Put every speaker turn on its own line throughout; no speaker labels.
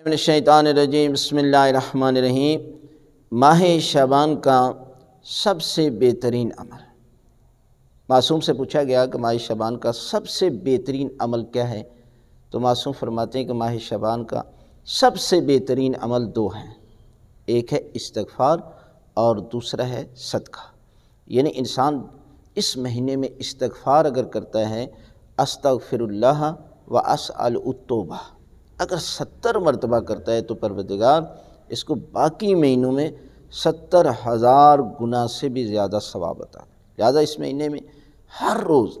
من الشیطان الرجیم بسم اللہ الرحمن الرحیم۔ ماہ شعبان کا سب سے بہترین عمل، معصوم سے پوچھا گیا کہ ماہ شعبان کا سب سے بہترین عمل کیا ہے، تو معصوم فرماتے ہیں کہ ماہ شعبان کا سب سے بہترین عمل دو ہیں، ایک ہے استغفار اور دوسرا ہے صدقہ۔ یعنی انسان اس مہینے میں استغفار اگر کرتا ہے، استغفر اللہ و اسأل التوبہ، اگر 70 مرتبہ کرتا ہے تو پروردگار اس کو باقی مہینوں میں 70,000 گنا سے بھی زیادہ ثواب عطا ہے۔ لہذا اس مہینے میں ہر روز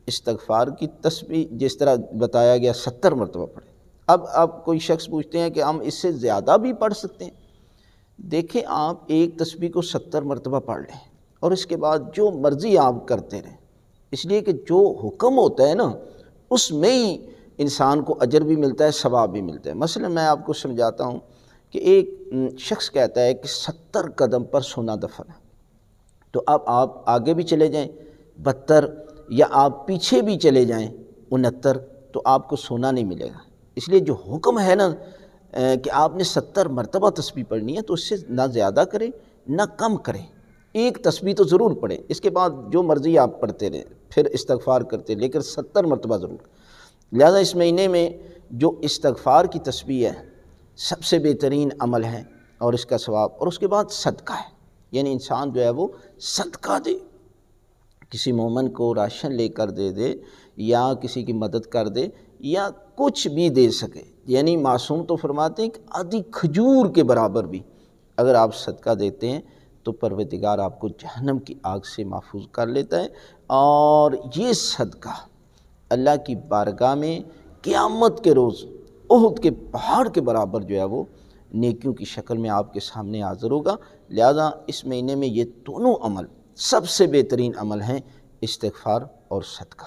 استغفار کی تسبیح جس طرح بتایا گیا 70 مرتبہ پڑھیں۔ اب کوئی شخص پوچھتے ہیں کہ ہم اس سے زیادہ بھی پڑھ سکتے ہیں؟ دیکھیں، آپ ایک تسبیح کو 70 مرتبہ پڑھ لیں اور اس کے بعد جو مرضی آپ کرتے رہیں، اس لیے کہ جو حکم ہوتا ہے نا، اس میں ہی انسان کو اجر بھی ملتا ہے، ثواب بھی ملتا ہے۔ مثلا میں آپ کو سمجھاتا ہوں کہ ایک شخص کہتا ہے کہ 70 قدم پر سونا دفن ہے، تو اب آپ آگے بھی چلے جائیں 72 یا آپ پیچھے بھی چلے جائیں 69، تو آپ کو سونا نہیں ملے گا۔ اس لیے جو حکم ہے نا کہ آپ نے 70 مرتبہ تسبیح پڑھنی ہے، تو اس سے نہ زیادہ کریں نہ کم کریں، ایک تسبیح تو ضرور پڑھیں، اس کے بعد جو مرضی آپ پڑھتے رہیں، پھر استغفار کرتے، لیکن 70 مرتبہ ضرور۔ لہذا اس مہینے میں جو استغفار کی تسبیح ہے سب سے بہترین عمل ہے اور اس کا ثواب، اور اس کے بعد صدقہ ہے، یعنی انسان جو ہے وہ صدقہ دے، کسی مومن کو راشن لے کر دے دے یا کسی کی مدد کر دے یا کچھ بھی دے سکے۔ یعنی معصوم تو فرماتے ہیں کہ آدھی کھجور کے برابر بھی اگر آپ صدقہ دیتے ہیں تو پروردگار آپ کو جہنم کی آگ سے محفوظ کر لیتا ہے، اور یہ صدقہ اللہ کی بارگاہ میں قیامت کے روز احد کے پہاڑ کے برابر جو ہے وہ نیکیوں کی شکل میں آپ کے سامنے حاضر ہوگا۔ لہذا اس مہینے میں یہ دونوں عمل سب سے بہترین عمل ہیں، استغفار اور صدقہ۔